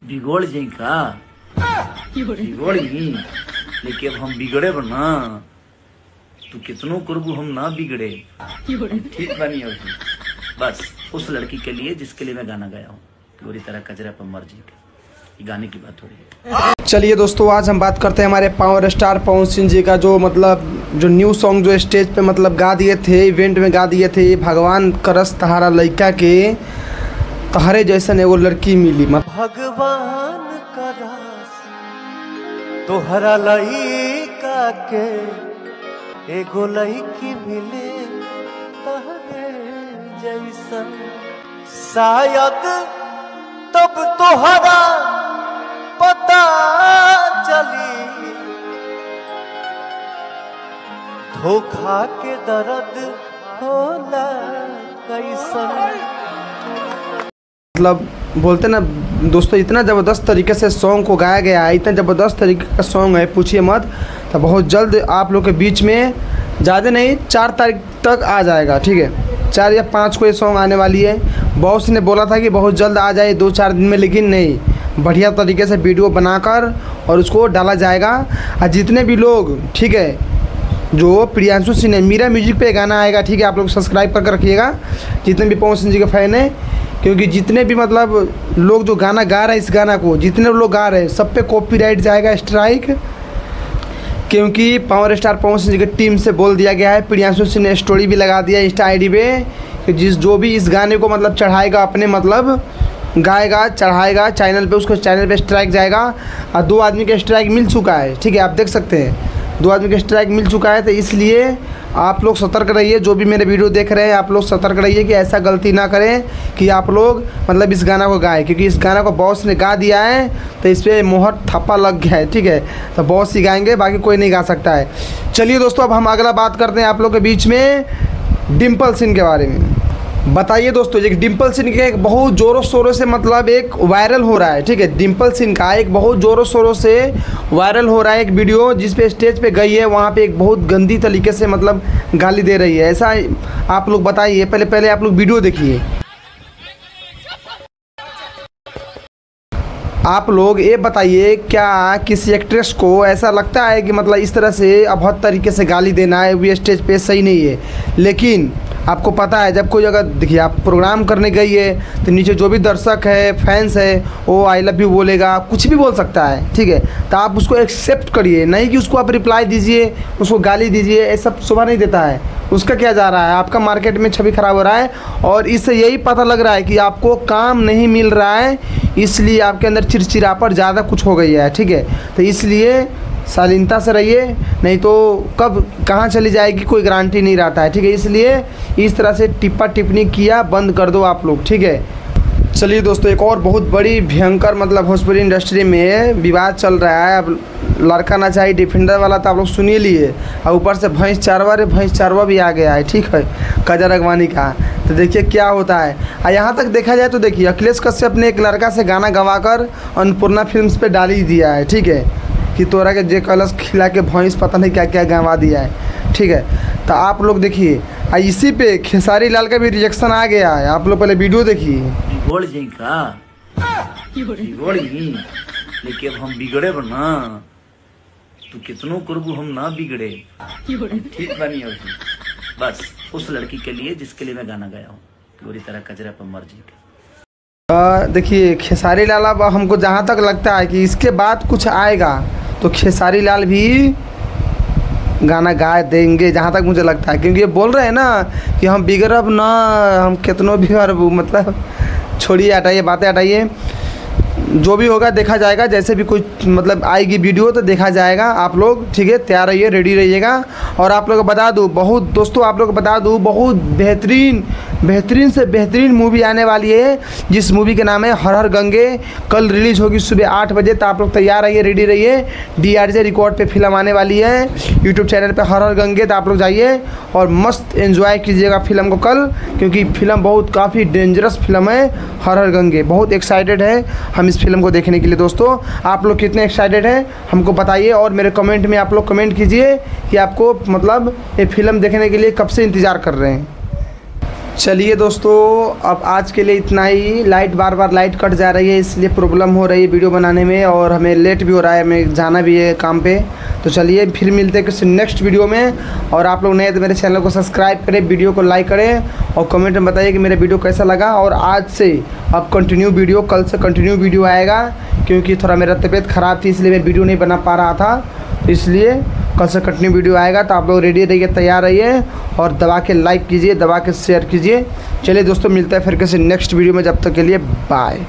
बिगड़ जाई का बिगड़ ही, लेकिन अब हम बिगड़े बना तो कितनों करबू हम ना बिगड़े। ठीक बनी अभी बस उस लड़की के लिए जिसके लिए मैं गाना गाया हूँ, पूरी तरह कजरा पर मर जी के, ये गाने की बात हो रही है। चलिए दोस्तों, आज हम बात करते हैं हमारे पावर स्टार पवन सिंह जी का, जो न्यू सॉन्ग जो स्टेज पे मतलब गा दिए थे, इवेंट में गा दिए थे। भगवान करस तहारा लइका के तहरे जैसन एगो लड़की मिली। भगवान करस तोहरा लइका के एगो लड़की मिले तहरे जैसन, शायद तब तोहरा पता चली धोखा के दर्द होला कैसन। मतलब बोलते ना दोस्तों, इतना ज़बरदस्त तरीके से सॉन्ग को गाया गया है, इतना ज़बरदस्त तरीके का सॉन्ग है, पूछिए मत। तो बहुत जल्द आप लोग के बीच में, ज़्यादा नहीं 4 तारीख तक आ जाएगा, ठीक है। 4 या 5 को ये सॉन्ग आने वाली है। बॉस ने बोला था कि बहुत जल्द आ जाए 2-4 दिन में, लेकिन नहीं, बढ़िया तरीके से वीडियो बनाकर और उसको डाला जाएगा। और जितने भी लोग, ठीक है, जो प्रियांशु सिंह है, मीरा म्यूजिक पे गाना आएगा, ठीक है, आप लोग सब्सक्राइब करके रखिएगा जितने भी पवन सिंह जी के फ़ैन हैं, क्योंकि जितने भी मतलब लोग जो गाना गा रहे हैं, इस गाना को जितने लोग गा रहे हैं, सब पे कॉपीराइट जाएगा, स्ट्राइक। क्योंकि पावर स्टार पवन सिंह जी की टीम से बोल दिया गया है, प्रियांशु सिंह ने स्टोरी भी लगा दिया इंस्टा आईडी पे कि जो भी इस गाने को मतलब चढ़ाएगा, अपने मतलब गाएगा, चढ़ाएगा चैनल पे, उसको चैनल पे स्ट्राइक जाएगा। और 2 आदमी का स्ट्राइक मिल चुका है, ठीक है, आप देख सकते हैं 2 आदमी का स्ट्राइक मिल चुका है। तो इसलिए आप लोग सतर्क रहिए, जो भी मेरे वीडियो देख रहे हैं, आप लोग सतर्क रहिए कि ऐसा गलती ना करें कि आप लोग मतलब इस गाना को गाएं, क्योंकि इस गाना को बॉस ने गा दिया है, तो इस पर मोहर थप्पा लग गया है, ठीक है। तो बॉस ही गाएंगे, बाकी कोई नहीं गा सकता है। चलिए दोस्तों, अब हम अगला बात करते हैं आप लोग के बीच में डिम्पल सिंह के बारे में। बताइए दोस्तों, एक डिम्पल सिंह के एक बहुत ज़ोरों शोरों से मतलब एक वायरल हो रहा है, ठीक है। डिम्पल सिंह का एक बहुत ज़ोरों शोरों से वायरल हो रहा है एक वीडियो, जिस पे स्टेज पे गई है, वहाँ पे एक बहुत गंदी तरीके से मतलब गाली दे रही है। ऐसा आप लोग बताइए, पहले आप लोग वीडियो देखिए। आप लोग ये बताइए, क्या किसी एक्ट्रेस को ऐसा लगता है कि मतलब इस तरह से अभद्र तरीके से गाली देना है भी स्टेज पे सही नहीं है? लेकिन आपको पता है, जब कोई जगह देखिए आप प्रोग्राम करने गई है, तो नीचे जो भी दर्शक है, फैंस है, वो आई लव यू बोलेगा, कुछ भी बोल सकता है, ठीक है। तो आप उसको एक्सेप्ट करिए, नहीं कि उसको आप रिप्लाई दीजिए, उसको गाली दीजिए, ये सब शोभा नहीं देता है। उसका क्या जा रहा है, आपका मार्केट में छवि खराब हो रहा है, और इससे यही पता लग रहा है कि आपको काम नहीं मिल रहा है, इसलिए आपके अंदर चिड़चिड़ापन ज़्यादा कुछ हो गई है, ठीक है। तो इसलिए शालीनता से रहिए, नहीं तो कब कहाँ चली जाएगी कोई गारंटी नहीं रहता है, ठीक है। इसलिए इस तरह से टिप्पा टिप्पणी किया बंद कर दो आप लोग, ठीक है। चलिए दोस्तों, एक और बहुत बड़ी भयंकर मतलब भोजपुरी इंडस्ट्री में विवाद चल रहा है। अब लड़का ना चाहिए डिफेंडर वाला तो आप लोग सुनिए लिए, और ऊपर से भैंस चारवा भी आ गया है, ठीक है, कजरा अगवानी का। तो देखिए क्या होता है। और यहाँ तक देखा जाए तो देखिए, अखिलेश कश्यप ने एक लड़का से गाना गवाकर अन्नपूर्णा फिल्म्स पे डाल ही दिया है, ठीक है, कि तोरा के जे कलश खिला के भैंस पता नहीं क्या क्या गंवा दिया है, ठीक है। तो आप लोग देखिए, इसी पे खेसारी लाल का भी रिएक्शन आ गया है, आप लोग पहले वीडियो देखिए। बिगड़ जाई का बिगड़ ही, लेकिन अब हम बिगड़े बना तो कितनों करबू हम ना बिगड़े। ठीक बनी अभी बस उस लड़की के लिए जिसके लिए मैं गाना गाया हूँ, पूरी तरह कजरा पर मर जी के। देखिए खेसारी लाल, अब हमको जहाँ तक लगता है कि इसके बाद कुछ आएगा तो खेसारी लाल भी गाना गा देंगे, जहाँ तक मुझे लगता है, क्योंकि ये बोल रहे हैं ना कि हम बिगड़ब ना, हम कितनों भी, और मतलब छोड़िए, हटाइए बातें, हटाइए, जो भी होगा देखा जाएगा। जैसे भी कुछ मतलब आएगी वीडियो तो देखा जाएगा। आप लोग ठीक है, तैयार रहिए, रेडी रहिएगा। और आप लोग को बता दूँ, बहुत दोस्तों आप लोग को बता दूँ, बहुत बेहतरीन से बेहतरीन मूवी आने वाली है, जिस मूवी के नाम है हर हर गंगे। कल रिलीज होगी सुबह 8 बजे, तो आप लोग तैयार रहिए, रेडी रहिए। DRJ रिकॉर्ड पे फिल्म आने वाली है यूट्यूब चैनल पे, हर हर गंगे। तो आप लोग जाइए और मस्त एंजॉय कीजिएगा फिल्म को कल, क्योंकि फिल्म बहुत काफ़ी डेंजरस फिल्म है हर हर गंगे। बहुत एक्साइटेड है हम इस फिल्म को देखने के लिए। दोस्तों आप लोग कितने एक्साइटेड हैं हमको बताइए, और मेरे कमेंट में आप लोग कमेंट कीजिए कि आपको मतलब ये फिल्म देखने के लिए कब से इंतज़ार कर रहे हैं। चलिए दोस्तों, अब आज के लिए इतना ही। लाइट बार बार लाइट कट जा रही है, इसलिए प्रॉब्लम हो रही है वीडियो बनाने में, और हमें लेट भी हो रहा है, हमें जाना भी है काम पे। तो चलिए फिर मिलते हैं किसी नेक्स्ट वीडियो में। और आप लोग नए तो मेरे चैनल को सब्सक्राइब करें, वीडियो को लाइक करें और कमेंट में बताइए कि मेरा वीडियो कैसा लगा। और आज से अब कंटिन्यू वीडियो, कल से कंटिन्यू वीडियो आएगा, क्योंकि थोड़ा मेरा तबीयत ख़राब थी इसलिए मैं वीडियो नहीं बना पा रहा था, इसलिए कल से कंटिन्यू वीडियो आएगा। तो आप लोग रेडी रहिए, तैयार रहिए और दबा के लाइक कीजिए, दबा के शेयर कीजिए। चलिए दोस्तों, मिलता है फिर किसी नेक्स्ट वीडियो में, जब तक के लिए बाय।